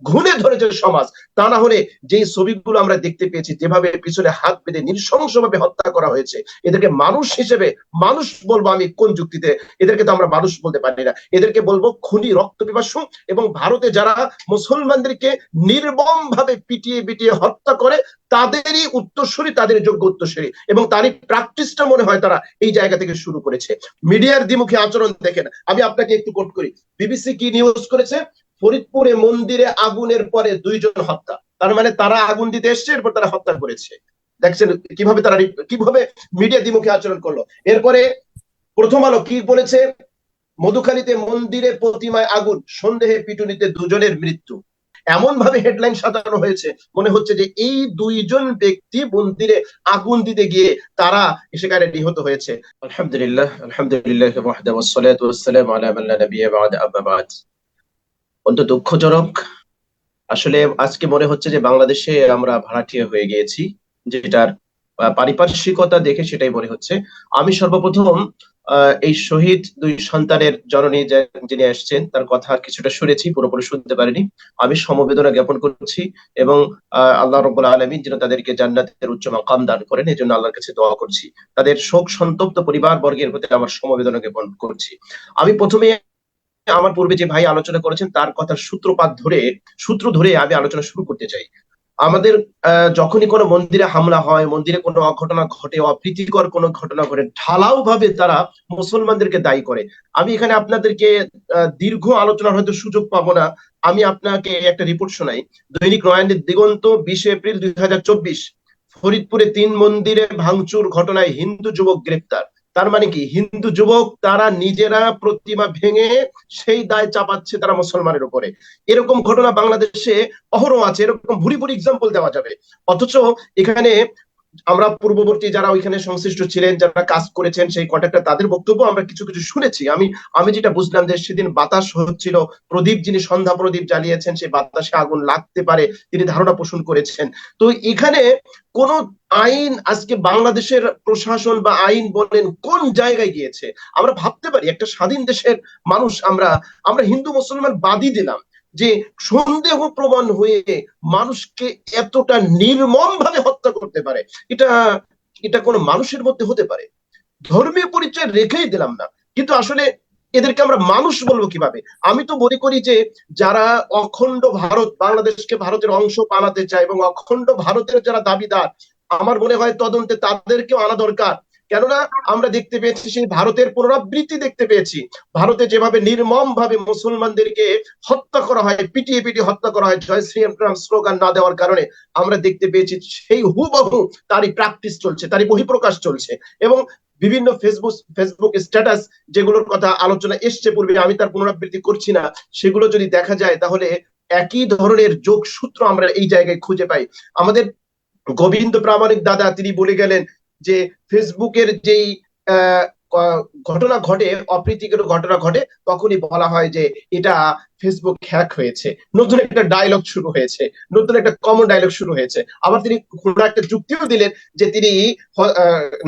ঘুণে ধরেছে সমাজ। তা না হলে যেই ছবিগুলো আমরা দেখতে পেয়েছি, যেভাবে পিছনে হাত বেঁধে নৃশংসভাবে হত্যা করা হয়েছে, এদেরকে মানুষ হিসেবে মানুষ বলবো আমি কোন যুক্তিতে? এদেরকে তো আমরা মানুষ বলতে পারি না, এদেরকে বলবো খুনি, রক্ত পিপাসু। এবং ভারতে যারা মুসলমানদেরকে নির্মম ভাবে পিটিয়ে পিটিয়ে হত্যা করে, তাদেরই উত্তরসূরি, তাদের যোগ্য উত্তরসূরি, এবং তারই প্র্যাকটিসটা মনে হয় তারা এই জায়গা থেকে শুরু করেছে। মিডিয়ার দ্বিমুখী আচরণ দেখেন, আমি আপনাকে একটু কোট করি। বিবিসি কি নিউজ করেছে? ফরিদপুরে মন্দিরে আগুনের পরে 2 জন হত্যা। তার মানে তারা আগুন দিতে এসছে, এরপর তারা হত্যা করেছে। দেখছেন কিভাবে তারা কিভাবে মিডিয়া দ্বিমুখী আচরণ করলো। এরপরে প্রথম আলো কি বলেছে? মধুখালীতে মন্দিরে প্রতিমায় আগুন, সন্দেহে পিটুনিতে 2 জনের মৃত্যু। এমন ভাবে হেডলাইন সাজানো হয়েছে, মনে হচ্ছে যে এই 2 জন ব্যক্তি মন্দিরে আগুন দিতে গিয়ে তারা সেখানে নিহত হয়েছে। আলহামদুলিল্লাহ, আলহামদুলিল্লাহ ওয়াহদা ওয়াসসালাতু ওয়াসসালামু আলা মান লা নাবিয়্যা বা'দা, আম্মা বা'দ। অত্যন্ত দুঃখজনক। আসলে আজকে মনে হচ্ছে যে বাংলাদেশে আমরা ভাড়াটিয়া হয়ে গিয়েছি, যেটার পারিপার্শ্বিকতা দেখে সেটাই মনে হচ্ছে। আমি সর্বপ্রথম এই শহীদ 2 সন্তানের জননী যিনি আসছেন তার কথা কিছুটা শুনেছি, পুরোপুরি শুনতে পারিনি। আমি সমবেদনা জ্ঞাপন করছি, এবং আল্লাহ রাব্বুল আলামিন যেন তাদেরকে জান্নাতের উচ্চ মাকাম দান করেন, এই জন্য আল্লাহর কাছে দোয়া করছি। তাদের শোক সন্তপ্ত পরিবার বর্গের প্রতি আমার সমবেদনা জ্ঞাপন করছি। আমি প্রথমে আমার পূর্বে যে ভাই আলোচনা করেছেন তার কথার সূত্র ধরে আমি আলোচনা শুরু করতে চাই। আমাদের যখনই কোনো মন্দিরে হামলা হয়, মন্দিরে কোনো অঘটনা ঘটে, অপ্রীতিকর কোনো ঘটনা ঘটে, ঢালাও ভাবে তারা মুসলমানদেরকে দায়ী করে। আমি এখানে আপনাদেরকে দীর্ঘ আলোচনার হয়তো সুযোগ পাবো না। আমি আপনাকে একটা রিপোর্ট শোনাই। দৈনিক নয়ান্নের দিগন্ত, 20 এপ্রিল 2024, ফরিদপুরে 3 মন্দিরে ভাঙচুর ঘটনায় হিন্দু যুবক গ্রেপ্তার। তার মানে কি? হিন্দু যুবক তারা নিজেরা প্রতিমা ভেঙে সেই দায় চাপাচ্ছে তারা মুসলমানের উপরে। এরকম ঘটনা বাংলাদেশে অহরহ আছে, এরকম ভুরি ভুরি এক্সাম্পল দেওয়া যাবে। অথচ এখানে আমরা পূর্ববর্তী যারা ওইখানে সংশ্লিষ্ট ছিলেন, যারা কাজ করেছেন, সেই কন্ট্রাক্টর, তাদের বক্তব্য আমরা কিছু কিছু শুনেছি। আমি যেটা বুঝলাম যে সেদিন বাতাস হচ্ছিল, প্রদীপ, যিনি সন্ধ্যা প্রদীপ জ্বালিয়েছেন, সেই বাতাসে আগুন লাগতে পারে তিনি ধারণা পোষণ করেছেন। তো এখানে কোন আইন, আজকে বাংলাদেশের প্রশাসন বা আইন বলেন কোন জায়গায় গিয়েছে? আমরা ভাবতে পারি একটা স্বাধীন দেশের মানুষ আমরা আমরা হিন্দু মুসলমান বাদই দিলাম, যে সন্দেহ প্রবণ হয়ে মানুষকে এতটা নির্মম ভাবে হত্যা করতে পারে, এটা এটা কোনো মানুষের মধ্যে হতে পারে? ধর্মীয় পরিচয় রেখেই দিলাম না, কিন্তু আসলে এদেরকে আমরা মানুষ বলবো কিভাবে? আমি তো মনে করি যে যারা অখণ্ড ভারত, বাংলাদেশকে ভারতের অংশ বানাতে চায় এবং অখণ্ড ভারতের যারা দাবিদার, আমার মনে হয় তদন্তে তাদেরকেও আনা দরকার। কেননা আমরা দেখতে পেয়েছি, সেই ভারতের পুনরাবৃত্তি দেখতে পেয়েছি। ভারতে যেভাবে নির্মম ভাবে মুসলমানদেরকে হত্যা করা হয়, পিটিয়ে পিটিয়ে হত্যা করা হয় জয় শ্রীরাম স্লোগান না দেওয়ার কারণে, আমরা দেখতে পেয়েছি সেই হুবহু তারই প্র্যাকটিস চলছে, তারই বহিঃপ্রকাশ চলছে। এবং বিভিন্ন ফেসবুক স্ট্যাটাস যেগুলোর কথা আলোচনা এসছে পূর্বে, আমি তার পুনরাবৃত্তি করছি না, সেগুলো যদি দেখা যায় তাহলে একই ধরনের যোগসূত্র আমরা এই জায়গায় খুঁজে পাই। আমাদের গোবিন্দ প্রামাণিক দাদা তিনি বলে গেলেন যে ফেসবুকের যেই ঘটনা ঘটে, অপ্রীতিকর ঘটনা ঘটে, তখনই বলা হয় যে এটা ফেসবুক হ্যাক হয়েছে। নতুন একটা ডায়লগ শুরু হয়েছে, নতুন একটা কমন ডায়লগ শুরু হয়েছে। আবার তিনি কোনো একটা যুক্তিও দিলেন যে তিনি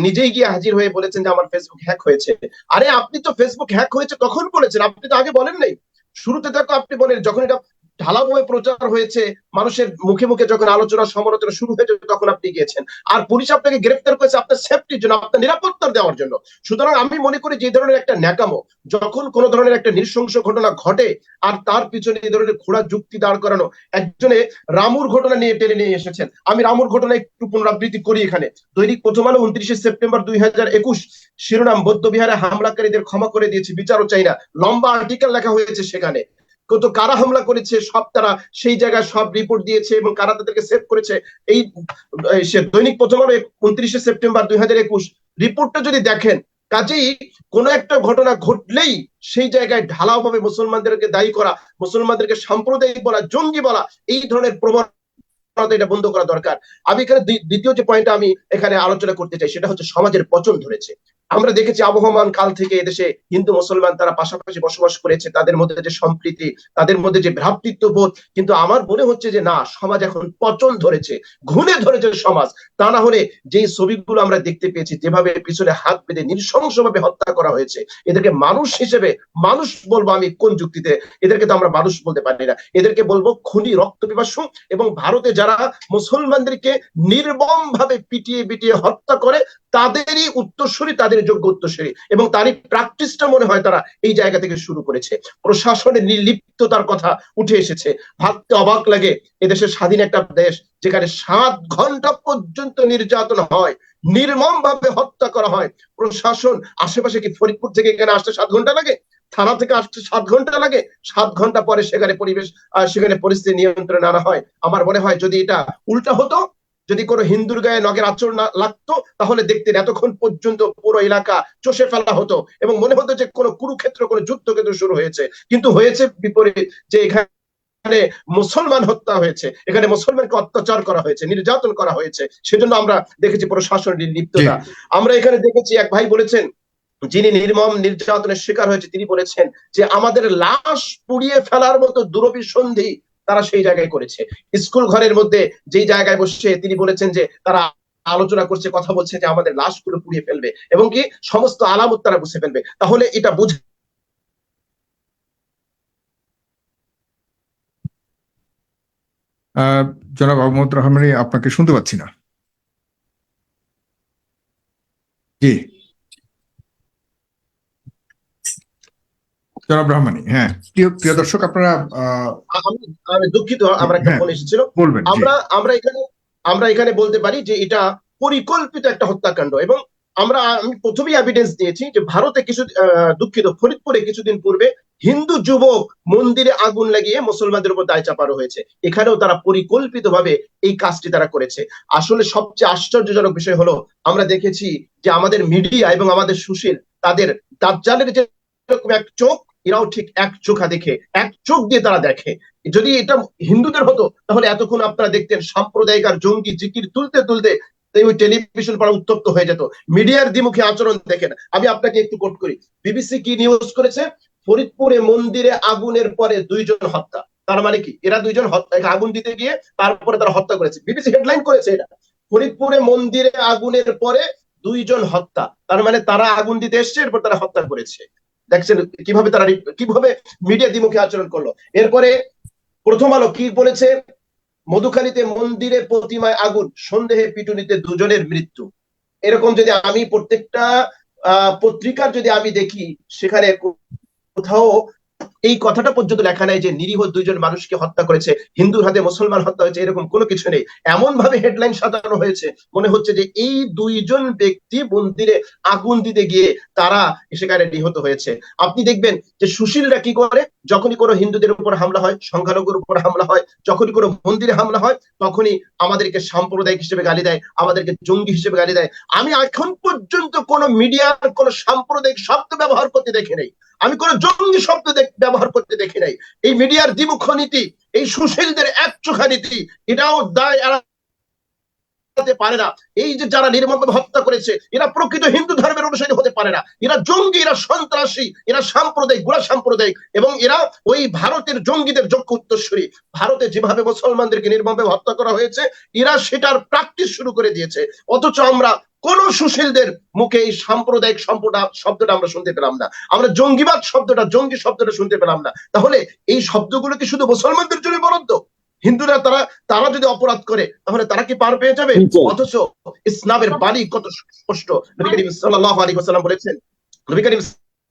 নিজেই গিয়ে হাজির হয়ে বলেছেন যে আমার ফেসবুক হ্যাক হয়েছে। আরে আপনি তো ফেসবুক হ্যাক হয়েছে তখন বলেছেন, আপনি তো আগে বলেন নাই। শুরুতে দেখো আপনি বলেন, যখন এটা ঢালাওভাবে প্রচার হয়েছে, মানুষের মুখে মুখে যখন আলোচনা সমালোচনা শুরু হয়েছে, তখন আপনি গিয়েছেন। আর পুলিশ আপনাকে গ্রেফতার করেছে আপনার সেফটির জন্য, আপনার নিরাপত্তা দেওয়ার জন্য। সুতরাং আমি মনে করি যে ধরনের একটা ন্যাকামো, যখন কোন ধরনের একটা নৃশংস ঘটনা ঘটে আর তার পিছনে এই ধরনের ঘোড়া যুক্তি দাঁড় করানো, একজনে রামুর ঘটনা নিয়ে টেনে নিয়ে এসেছেন। আমি রামুর ঘটনা একটু পুনরাবৃত্তি করি এখানে। দৈনিক প্রথম আলো, 29 সেপ্টেম্বর 2021, শিরোনাম, বৌদ্ধবিহারে হামলাকারীদের ক্ষমা করে দিয়েছে, বিচারও চাই না। লম্বা আর্টিকেল লেখা হয়েছে সেখানে, কত কারা হামলা করেছে সব তারা সেই জায়গায় সব রিপোর্ট দিয়েছে এবং কারা তাদেরকে সেভ করেছে। এই দৈনিক প্রথম আলো 29 সেপ্টেম্বর 2021 রিপোর্টটা যদি দেখেন, কাজেই কোন একটা ঘটনা ঘটলেই সেই জায়গায় ঢালাও ভাবে মুসলমানদেরকে দায়ী করা, মুসলমানদেরকে সাম্প্রদায়িক বলা, জঙ্গি বলা, এই ধরনের প্রবণতা, এটা বন্ধ করা দরকার। আমি এখানে দ্বিতীয় যে পয়েন্টটা আমি এখানে আলোচনা করতে চাই, সেটা হচ্ছে সমাজের পচন ধরেছে। আমরা দেখেছি আবহমান কাল থেকে এদেশে হিন্দু মুসলমান তারা পাশাপাশি বসবাস করেছে, তাদের মধ্যে যে সম্প্রীতি, তাদের মধ্যে যে ভ্রাতৃত্ববোধ। কিন্তু আমার মনে হচ্ছে যে না, সমাজ এখন পচন ধরেছে, ঘুণে ধরেছে সমাজ। তা না হলে যেই ছবিগুলো আমরা দেখতে পেয়েছি, যেভাবে পিছনে হাত বেঁধে নৃশংসভাবে হত্যা করা হয়েছে, এদেরকে মানুষ হিসেবে মানুষ বলবো আমি কোন যুক্তিতে? এদেরকে তো আমরা মানুষ বলতে পারি না, এদেরকে বলবো খুনি, রক্ত পিপাসু। এবং ভারতে যারা মুসলমানদেরকে নির্মম ভাবে পিটিয়ে পিটিয়ে হত্যা করে, তাদেরই উত্তরসূরি, তাদের যোগ্য উত্তরসূরি, এবং তারই প্র্যাকটিসটা মনে হয় তারা এই জায়গা থেকে শুরু করেছে। প্রশাসনের নির্লিপ্ততার কথা উঠে এসেছে। ভাবতে অবাক লাগে, এদেশের স্বাধীন একটা দেশ, যেখানে 7 ঘন্টা পর্যন্ত নির্যাতন হয়, নির্মম ভাবে হত্যা করা হয়। প্রশাসন, আশেপাশে কি ফরিদপুর থেকে এখানে আসতে 7 ঘন্টা লাগে? থানা থেকে আসতে 7 ঘন্টা লাগে? 7 ঘন্টা পরে সেখানে পরিবেশ, সেখানে পরিস্থিতি নিয়ন্ত্রণে আনা হয়। আমার মনে হয় যদি এটা উল্টা হতো, যদি কোনো হিন্দুর গায়ে নখের আঁচড় না লাগতো, তাহলে দেখতেন এতক্ষণ পর্যন্ত পুরো এলাকা চষে ফেলা হতো এবং মনে হতো যে কোনো কুরুক্ষেত্র, কোনো যুদ্ধক্ষেত্র শুরু হয়েছে। কিন্তু হয়েছে বিপরীত, যে এখানে মুসলমান হত্যা হয়েছে, এখানে মুসলমানকে অত্যাচার করা হয়েছে, নির্যাতন করা হয়েছে। সেজন্য আমরা দেখেছি প্রশাসনের নির্লিপ্ততা। আমরা এখানে দেখেছি, এক ভাই বলেছেন, যিনি নির্মম নির্যাতনের শিকার হয়েছে, তিনি বলেছেন যে আমাদের লাশ পুড়িয়ে ফেলার মতো দুরভিসন্ধি তারা সেই জায়গায় করেছে। স্কুল ঘরের মধ্যে যেই জায়গায় বসে তিনি বলেছেন যে তারা আলোচনা করছে, কথা বলছে যে আমাদের লাশগুলো পুড়িয়ে ফেলবে এবং কি সমস্ত আলামত তারা বুঝে ফেলবে। তাহলে এটা বুঝে জনাব আবু মোহাম্মদ রহমানী, আপনাকে শুনতে পাচ্ছি না। জি জনাব রহমানী। হ্যাঁ, প্রিয় দর্শক, আপনারা আমি দুঃখিত, আমার একটা ফোন এসেছিল। বলবেন। আমরা এখানে বলতে পারি যে এটা পরিকল্পিত একটা হত্যাকাণ্ড। এবং আমি প্রথমেই এভিডেন্স দিয়েছি যে ভারতে দুঃখিত, ফরিদপুরে কিছুদিন পূর্বে হিন্দু যুবক মন্দিরে আগুন লাগিয়ে মুসলমানদের উপর দায় চাপানো হয়েছে। এখানেও তারা পরিকল্পিতভাবে এই কাজটি তারা করেছে। আসলে সবচেয়ে আশ্চর্যজনক বিষয় হলো, আমরা দেখেছি যে আমাদের মিডিয়া এবং আমাদের সুশীল, তাদের দাজ্জালের যে এক চোখ, এরাও ঠিক এক চোখা দেখে, এক চোখ দিয়ে তারা দেখে। যদি এটা হিন্দুদের হতো, তাহলে এতক্ষণ আপনারা দেখতেন সাম্প্রদায়িক আর জঙ্গি জিকির তুলতে তুলতে ওই টেলিভিশন পড়া উত্তপ্ত হয়ে যেত। মিডিয়ার দ্বিমুখী আচরণ দেখেন। আমি আপনাকে একটু কোট করি, বিবিসি কি নিউজ করেছে? ফরিদপুরে মন্দিরে আগুনের পরে 2 জন হত্যা। তার মানে কি, এরা 2 জন আগুন দিতে গিয়ে তারপরে তারা হত্যা করেছে। বিবিসি হেডলাইন করেছে এটা, ফরিদপুরে মন্দিরে আগুনের পরে 2 জন হত্যা। তার মানে তারা আগুন দিতে এসছে, এরপর তারা হত্যা করেছে। দেখছেন কিভাবে মিডিয়া দ্বিমুখী আচরণ করলো। এরপরে প্রথম আলো কি বলেছে? মধুখালীতে মন্দিরে প্রতিমায় আগুন, সন্দেহে পিটুনিতে 2 জনের মৃত্যু। এরকম যদি আমি প্রত্যেকটা পত্রিকার যদি আমি দেখি, সেখানে কোথাও এই কথাটা পর্যন্ত লেখা নাই যে নিরীহ 2 জন মানুষকে হত্যা করেছে, হিন্দুর হাতে মুসলমান হত্যা হয়েছে, এরকম কোনো কিছু নেই। এমন ভাবে হেডলাইন সাজানো হয়েছে, মনে হচ্ছে যে এই 2 জন ব্যক্তি মন্দিরে আগুন দিতে গিয়ে তারা সেখানে নিহত হয়েছে। আপনি দেখবেন যে সুশীলরা কি করে, যখনই কোনো হিন্দুদের উপর হামলা হয়, সংখ্যালঘুর উপর হামলা হয়, যখনই কোনো মন্দিরে হামলা হয়, তখনই আমাদেরকে সাম্প্রদায়িক হিসেবে গালি দেয়, আমাদেরকে জঙ্গি হিসেবে গালি দেয়। আমি এখন পর্যন্ত কোন মিডিয়ার কোন সাম্প্রদায়িক শব্দ ব্যবহার করতে দেখি নাই, আমি কোন জঙ্গি শব্দ ব্যবহার করতে দেখি নাই। এই মিডিয়ার দ্বিমুখ নীতি, এই সুশীলদের একচোখা নীতি, এটাও দায় এড়াতে পারে না। এই যে যারা নির্মমভাবে হত্যা করেছে, এরা প্রকৃত হিন্দু ধর্মের অনুসারী হতে পারে না। এরা জঙ্গি, এরা সন্ত্রাসী, এরা সাম্প্রদায়িক, গুড়া সাম্প্রদায়িক, এবং এরা ওই ভারতের জঙ্গিদের যোগ্য উত্তরসূরি। ভারতে যেভাবে মুসলমানদেরকে নির্মমভাবে হত্যা করা হয়েছে, এরা সেটার প্র্যাকটিস শুরু করে দিয়েছে। অথচ আমরা কোন সুশীলদের মুখে এই সাম্প্রদায়িক শব্দটা আমরা শুনতে পেলাম না, আমরা জঙ্গিবাদ শব্দটা, জঙ্গি শব্দটা শুনতে পেলাম না। তাহলে এই শব্দগুলো কি শুধু মুসলমানদের জন্য বরাদ্দ? হিন্দুরা তারা যদি অপরাধ করে, তাহলে তারা কি পার পেয়ে যাবে? অথচ ইসলামের বাণী কত স্পষ্ট। নবী করিম সাল্লাল্লাহু আলাইহি ওয়াসাল্লাম বলেছেন, নবী করিম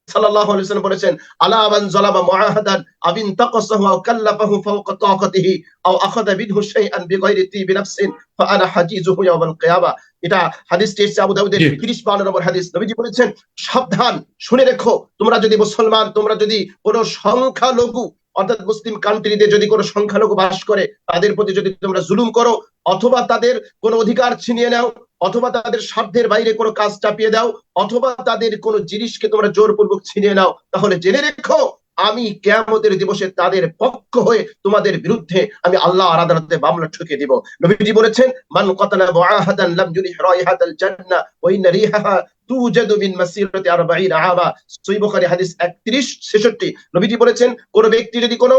সাল্লাল্লাহু আলাইহি ওয়াসাল্লাম বলেছেন, আলা মান যালামা মুআহাদান আবিন তাকাসাহু আও কাল্লাফাহু ফাওকা তাকাতিহি আও আখাযা মিনহু শাইআন বিগাইরি তিবি নাফসিন ফাআনা হাজিজুহু ইয়াওমাল কিয়ামা। এটা হাদিসটি এসেছে আবু দাউদের 30-52 নম্বর হাদিস। নবীজি বলেছেন, সাবধান, শুনে রেখো, তোমরা যদি মুসলমান, তোমরা যদি কোনো সংখ্যালঘু, অর্থাৎ মুসলিম কান্ট্রিতে যদি কোনো সংখ্যালঘু বাস করে, তাদের প্রতি যদি তোমরা জুলুম করো, অথবা তাদের কোনো অধিকার ছিনিয়ে নাও, অথবা তাদের স্বার্থের বাইরে কোনো কাজ চাপিয়ে দাও, অথবা তাদের কোনো জিনিসকে তোমরা জোরপূর্বক ছিনিয়ে নাও, তাহলে জেনে রেখো আমি কিয়ামতের দিবসে তাদের পক্ষ হয়ে তোমাদের বিরুদ্ধে আমি আল্লাহর আদালতে মামলা ঠুকে দিব। নবীজি বলেছেন, মান কাতালা মুআহাদান লাম ইউরিহ রাইহাতাল জান্নাহ ওয়া ইন্না রিহাহা তুজাদু মিন মাসিরাতি 40 আবা। সহিহ বুখারী হাদিস 31-66। নবীজি বলেছেন, কোন ব্যক্তি যদি কোনো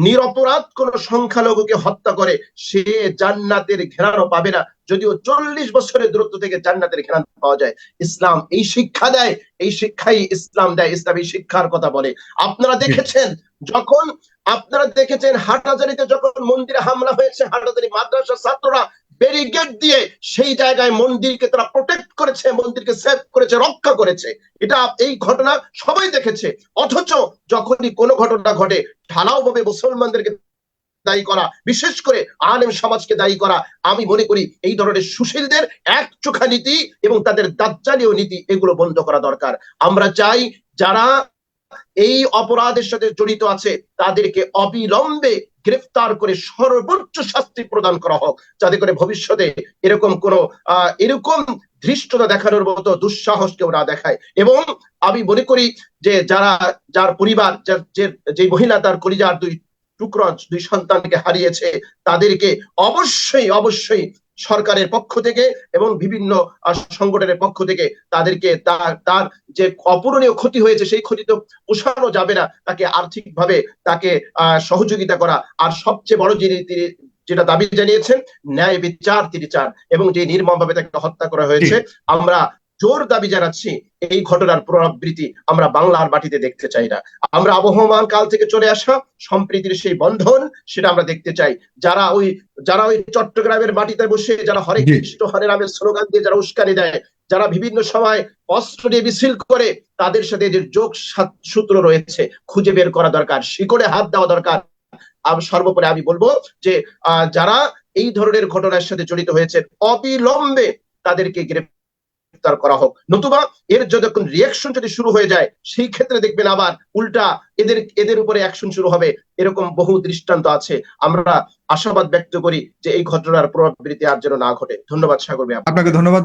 নিরপরাধ কোন সংখ্যালঘুকে হত্যা করে, সে জান্নাতের ঘেরানো পাবে না, যদিও 40 বছরের দূরত্ব থেকে জান্নাতের ঘেরান পাওয়া যায়। ইসলাম এই শিক্ষা দেয়, এই শিক্ষাই ইসলাম দেয়, ইসলাম এই শিক্ষার কথা বলে। আপনারা দেখেছেন, যখন আপনারা দেখেছেন হাটহাজারীতে যখন মন্দিরে হামলা হয়েছে, হাটহাজারী মাদ্রাসার ছাত্ররা ব্যারিকেড দিয়ে সেই জায়গায় মন্দিরকে তারা প্রোটেক্ট করেছে, মন্দিরকে সেভ করেছে, রক্ষা করেছে। এটা এই ঘটনা সবাই দেখেছে। অথচ যখনই কোনো ঘটনা ঘটে, ঢালাও ভাবে মুসলমানদেরকে দায়ী করা, বিশেষ করে আলেম সমাজকে দায়ী করা, আমি মনে করি এই ধরনের সুশীলদের একচোখা নীতি এবং তাদের দাজ্জালীয় নীতি, এগুলো বন্ধ করা দরকার। আমরা চাই যারা এই অপরাধের সাথে জড়িত আছে তাদেরকে অবিলম্বে গ্রেফতার করে সর্বোচ্চ শাস্তি প্রদান করা হোক, যাতে করে ভবিষ্যতে এরকম কোন এরকম ধৃষ্টতা দেখানোর মতো দুঃসাহস কেউ না দেখায়। এবং আমি মনে করি যে যার পরিবার, যে মহিলা তার কলিজার দুই সন্তানকে হারিয়েছে, তাদেরকে অবশ্যই সরকারের পক্ষ থেকে এবং বিভিন্ন সংগঠনের পক্ষ থেকে তাদেরকে তার যে অপূরণীয় ক্ষতি হয়েছে সেই ক্ষতি তো পোষানো যাবে না, তাকে আর্থিকভাবে তাকে সহযোগিতা করা। আর সবচেয়ে বড় যেটা দাবি জানিয়েছেন, ন্যায় বিচার তিনি চান, এবং যে নির্মমভাবে তাকে হত্যা করা হয়েছে, আমরা জোর দাবি জানাচ্ছি এই ঘটনার পুনরাবৃত্তি আমরা বাংলার মাটিতে দেখতে চাই না। আমরা আবহমান কাল থেকে চলে আসা সম্প্রীতির সেই বন্ধন, সেটা আমরা দেখতে চাই। যারা ওই চট্টগ্রামের মাটিতে বসে যারা হরে কৃষ্ণ হরে রামের স্লোগান দিয়ে যারা উস্কানি দেয়, যারা বিভিন্ন সময় অস্ত্র দিয়ে মিছিল করে, তাদের সাথে যে যোগ সূত্র রয়েছে খুঁজে বের করা দরকার, শিকড়ে হাত দেওয়া দরকার। সর্বোপরি আমি বলবো যে যারা এই ধরনের ঘটনার সাথে জড়িত হয়েছে, অবিলম্বে তাদেরকে গ্রেফতার করা হোক, নতুবা এর যতক্ষণ রিয়াকশন যদি শুরু হয়ে যায়, সেই ক্ষেত্রে দেখবেন আবার উল্টা এদের উপরে অ্যাকশন শুরু হবে। এরকম বহু দৃষ্টান্ত আছে। আমরা আশাবাদ ব্যক্ত করি যে এই ঘটনার পুনরাবৃত্তি আর যেন না ঘটে। ধন্যবাদ সাগর ভাই। আপনাকে ধন্যবাদ।